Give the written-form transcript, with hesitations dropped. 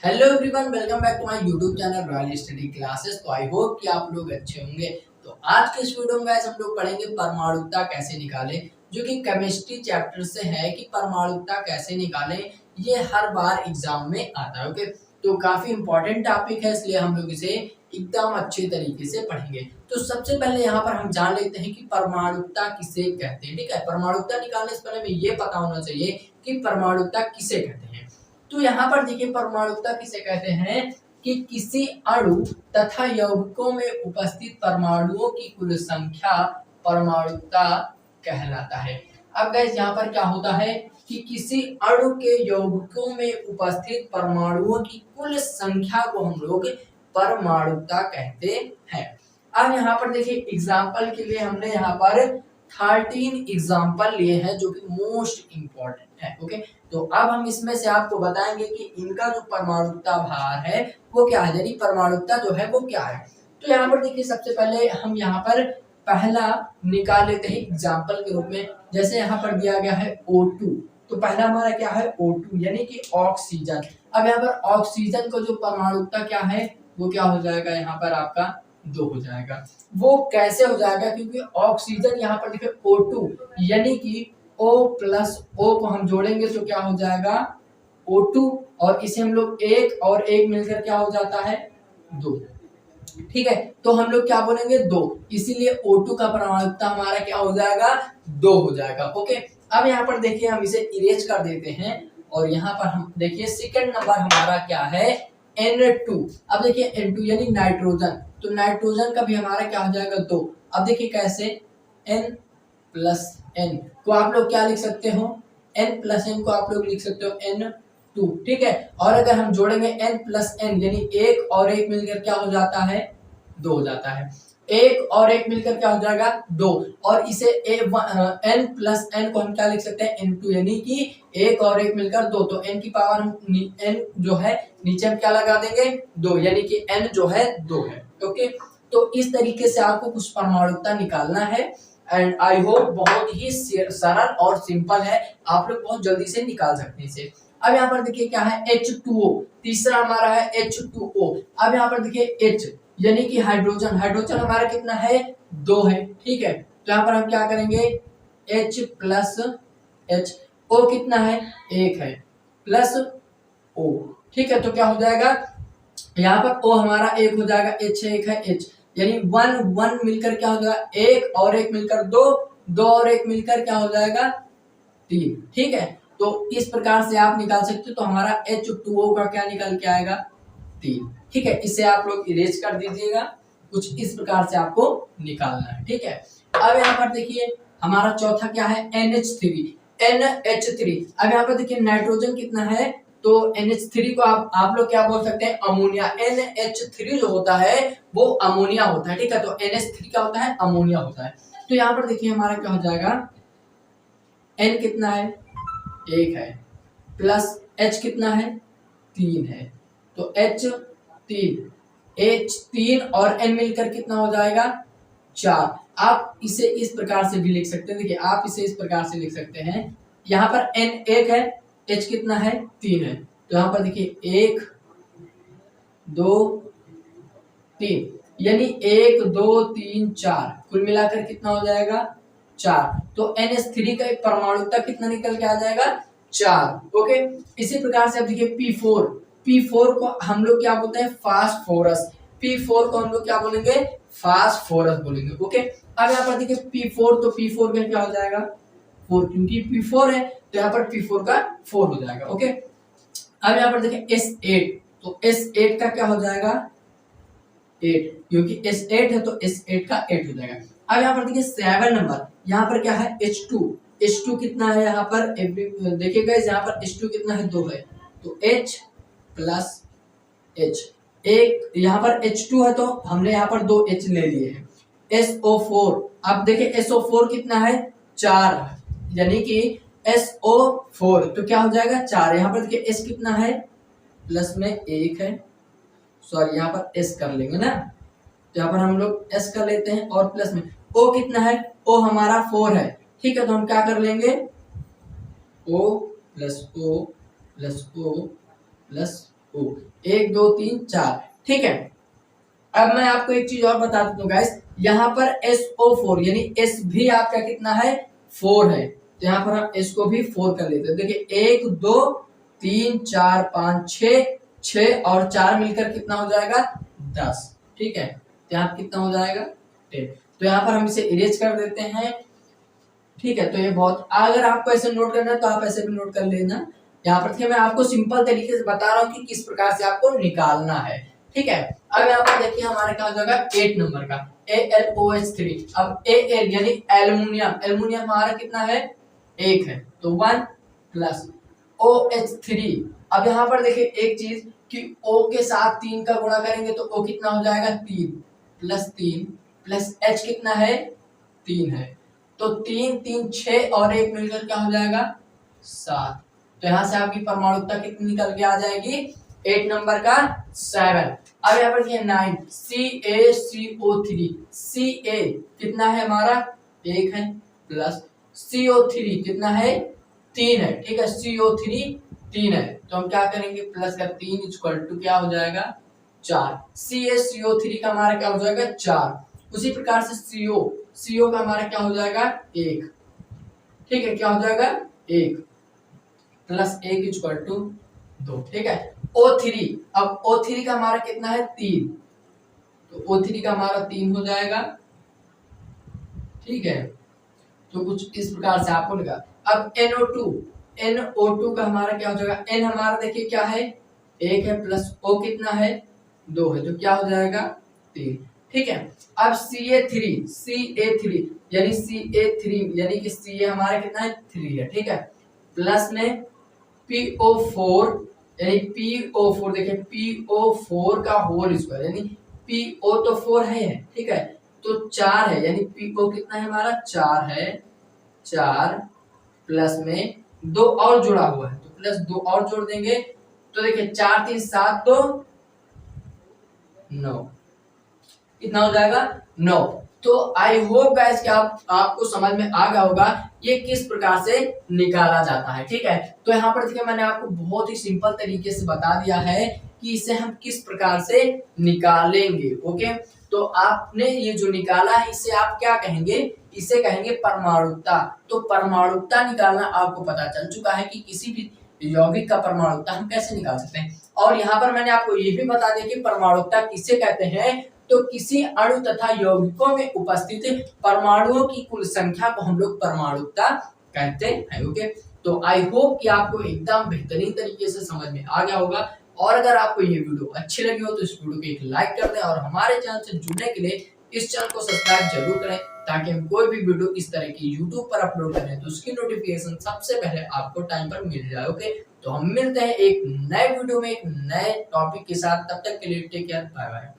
Hello everyone, welcome back to my YouTube channel royal study classes. तो I hope कि आप लोग अच्छे होंगे। तो आज के इस वीडियो में गाइस हम लोग पढ़ेंगे परमाणुता कैसे निकालें, जो कि केमिस्ट्री चैप्टर से है कि परमाणुता कैसे निकालें। ये हर बार एग्जाम में आता है। ओके, तो काफी इंपॉर्टेंट टॉपिक है, इसलिए हम लोग इसे एकदम अच्छे तरीके से पढ़ेंगे। तो सबसे पहले यहाँ पर हम जान लेते हैं कि परमाणुता किसे कहते हैं। ठीक है, परमाणुता निकालने से पहले हमें ये पता होना चाहिए कि परमाणुता किसे कहते हैं। तो यहाँ पर देखिए, परमाणुता किसे कहते हैं कि किसी अणु तथा यौगिकों में उपस्थित परमाणुओं की कुल संख्या परमाणुता कहलाता है। अब गाइस यहाँ पर क्या होता है कि किसी अणु के यौगिकों में उपस्थित परमाणुओं की कुल संख्या को हम लोग परमाणुता कहते हैं। अब यहाँ पर देखिए, एग्जाम्पल के लिए हमने यहाँ पर 13 एग्जाम्पल लिए हैं जो कि मोस्ट इंपॉर्टेंट है। ओके, तो अब हम इसमें से आपको बताएंगे कि इनका जो परमाणुता भार है वो क्या है, यानी परमाणुता जो है वो क्या है। तो यहाँ पर देखिए, सबसे पहले हम यहाँ पर पहला निकाल लेते हैं एग्जाम्पल के रूप में। जैसे यहाँ पर दिया गया है O2, तो पहला हमारा क्या है O2 यानी कि ऑक्सीजन। अब यहाँ पर ऑक्सीजन को जो परमाणुता क्या है वो क्या हो जाएगा, यहाँ पर आपका 2 हो जाएगा। वो कैसे हो जाएगा, क्योंकि ऑक्सीजन यहाँ पर देखिए O2 यानी कि O प्लस O को हम जोड़ेंगे तो क्या हो जाएगा O2, और इसे हम लोग एक और एक मिलकर क्या हो जाता है 2। ठीक है, तो हम लोग क्या बोलेंगे 2, इसीलिए O2 का परमाणुता हमारा क्या हो जाएगा 2 हो जाएगा। ओके, अब यहाँ पर देखिए हम इसे इरेज कर देते हैं और यहाँ पर हम देखिए सेकंड नंबर हमारा क्या है N2। अब देखिए N2 यानी नाइट्रोजन, तो नाइट्रोजन का भी हमारा क्या हो जाएगा 2। अब देखिए कैसे, N प्लस N को आप लोग क्या लिख सकते हो, N प्लस N को आप लोग लिख सकते हो N2। ठीक है, और अगर हम जोड़ेंगे N प्लस N यानी एक और एक मिलकर क्या हो जाता है 2 हो जाता है। एक और एक मिलकर क्या हो जाएगा 2, और इसे N प्लस N को हम क्या लिख सकते हैं N2 यानी कि एक और एक मिलकर 2, तो N की पावर हम N जो है नीचे हम क्या लगा देंगे 2, यानी कि N जो है 2 है। ओके, तो इस तरीके से आपको कुछ परमाणुता निकालना है एंड आई होप बहुत ही सरल और सिंपल है, आप लोग बहुत जल्दी से निकाल सकते हैं इसे। अब यहाँ पर देखिए क्या है H2O, तीसरा हमारा है H2O। अब यहाँ पर देखिए H यानी कि हाइड्रोजन, हाइड्रोजन हमारा कितना है 2 है। ठीक है, तो यहाँ पर हम क्या करेंगे H प्लस H, O कितना है 1 है, प्लस O। ठीक है, तो क्या हो जाएगा यहाँ पर O हमारा 1 हो जाएगा, H 1 है H, यानी 1 1 मिलकर क्या हो जाएगा 1 और 1 मिलकर 2, 2 और 1 मिलकर क्या हो जाएगा 3। ठीक है, तो इस प्रकार से आप निकाल सकते हो। तो हमारा H2O का क्या निकल के आएगा 3। ठीक है, इसे आप लोग इरेज कर दीजिएगा, कुछ इस प्रकार से आपको निकालना है। ठीक है, अब यहाँ पर देखिए हमारा चौथा क्या है NH3। NH3, अब यहाँ पर देखिए नाइट्रोजन कितना है, तो NH3 को आप लोग क्या बोल सकते हैं अमोनिया। NH3 जो होता है वो अमोनिया होता है। ठीक है, तो NH3 क्या होता है अमोनिया होता है। तो यहाँ पर देखिए हमारा क्या हो जाएगा N कितना है 1 है, प्लस H कितना है 3 है, तो H3 और N मिलकर कितना हो जाएगा 4। आप इसे इस प्रकार से भी लिख सकते हैं, देखिए आप इसे इस प्रकार से लिख सकते हैं, यहाँ पर N 1 है, H कितना है 3 है, तो यहाँ पर देखिए 1 2 3 यानी 1 2 3 4, कुल मिलाकर कितना हो जाएगा 4। तो NH3 का परमाणुता कितना निकल के आ जाएगा 4। ओके, इसी प्रकार से अब देखिए P4 को हम लोग क्या बोलते हैं फास्फोरस। P4 को हम लोग क्या बोलेंगे फास्फोरस बोलेंगे। ओके, अब यहाँ पर देखिए P4, तो P4 का क्या हो जाएगा 4, क्योंकि P4 है तो यहाँ पर P4 का 4 हो जाएगा। ओके, अब यहाँ पर देखिए S8, तो S8 का क्या हो जाएगा 8, क्योंकि S8 है तो S8 का 8 हो जाएगा। अब यहाँ पर देखिए 7 नंबर, यहाँ पर क्या है H2 कितना है यहाँ पर देखिएगा, यहाँ पर H2 कितना है 2 है, तो H प्लस H, एक यहाँ पर H2 है तो हमने यहाँ पर 2 H ले लिए हैं। SO4, अब देखिए SO4 कितना है 4, यानी कि SO4 तो क्या हो जाएगा 4। यहाँ पर देखिए S कितना है प्लस में 1 है, सॉरी यहाँ पर S कर लेंगे ना, तो यहाँ पर हम लोग S कर लेते हैं, और प्लस में O कितना है, O हमारा 4 है। ठीक है, तो हम क्या कर लेंगे O plus O plus O plus O, 1 2 3 4, ठीक है। अब मैं आपको एक चीज और बता देता हूँ गाइस, यहाँ पर SO4 यानी S भी आपका कितना है 4 है, तो यहाँ पर हम S को भी 4 कर लेते हैं। देखिए 1 2 3 4 5 6 और 4 मिलकर कितना हो जाएगा 10, ठीक है। तो यहाँ कितना हो जाएगा 10, तो यहाँ पर हम इसे इरेज कर देते हैं, ठीक है। तो ये बहुत, अगर आपको ऐसे नोट करना है तो आप ऐसे भी नोट कर लेना। यहाँ पर देखिए मैं आपको सिंपल तरीके से बता रहा हूँ कि किस प्रकार से आपको निकालना है, ठीक है। अब यहाँ पर देखिए हमारे क्या हो जाएगा 8 नंबर का AlOH3। अब Al यानी एल्युमिनियम, एल्युमिनियम हमारा कितना है 1 है, तो 1 प्लस OH3। अब यहाँ पर देखिए एक चीज कि O के साथ 3 का गुणा करेंगे तो O कितना हो जाएगा 3 प्लस H कितना है 3 है, तो 3 3 6 और 1 मिलकर क्या हो जाएगा 7। तो यहाँ से आपकी परमाणुता कितनी निकल के आ जाएगी 8 नंबर का 7। अब यहाँ पर ये 9 CaCO3, Ca कितना है हमारा 1 है, प्लस CO3 कितना है 3 है, ठीक है। CO3 3 है, तो हम क्या करेंगे प्लस का 3 इक्वल टू क्या हो जाएगा 4। CaCO3 का हमारा क्या हो जाएगा 4। उसी प्रकार से CO का हमारा क्या हो जाएगा 1, ठीक है, क्या हो जाएगा 1 प्लस 1 इक्वल टू 2, ठीक है। O3, अब O3 का हमारा कितना है 3, तो O3 का हमारा 3 हो जाएगा, ठीक है। तो कुछ इस प्रकार से आपको लगा। अब NO2 का हमारा क्या हो जाएगा, N हमारा देखिए क्या है 1 है, प्लस O कितना है 2 है, तो क्या हो जाएगा 3, ठीक है। अब CA3 यानी कि Ca हमारा कितना है 3 है, ठीक है, प्लस में PO4 यानी PO4, देखिए PO4 का होल स्क्वायर यानी PO तो 4 है, ठीक है, तो 4 है, यानी PO कितना है हमारा 4 है, 4 प्लस में 2 और जुड़ा हुआ है, तो प्लस 2 और जोड़ देंगे, तो देखिए 4 3 7 2 9, कितना हो जाएगा 9। तो आई होप गाइस कि आपको समझ में आ गया होगा ये किस प्रकार से निकाला जाता है, ठीक है। तो यहाँ पर देखिए मैंने आपको बहुत ही सिंपल तरीके से बता दिया है कि इसे हम किस प्रकार से निकालेंगे, ओके। तो आपने ये जो निकाला है इसे आप क्या कहेंगे, इसे कहेंगे परमाणुता। तो परमाणुता निकालना आपको पता चल चुका है कि किसी भी यौगिक का परमाणुता हम कैसे निकाल सकते हैं। और यहाँ पर मैंने आपको ये भी बता दिया कि परमाणुता किसे कहते हैं, तो किसी अणु तथा यौगिकों में उपस्थित परमाणुओं की कुल संख्या को हम लोग परमाणुता कहते हैं, ओके। तो आई होप कि आपको एकदम बेहतरीन तरीके से समझ में आ गया होगा। और अगर आपको ये वीडियो अच्छी लगी हो तो इस वीडियो को एक लाइक कर दें और हमारे चैनल से जुड़ने के लिए इस चैनल को सब्सक्राइब जरूर करें, ताकि हम कोई भी वीडियो इस तरह की YouTube पर अपलोड करें तो उसकी नोटिफिकेशन सबसे पहले आपको टाइम पर मिल जाए, ओके। तो हम मिलते हैं एक नए वीडियो में एक नए टॉपिक के साथ, तब तक के लिए टेक केयर, बाय बाय।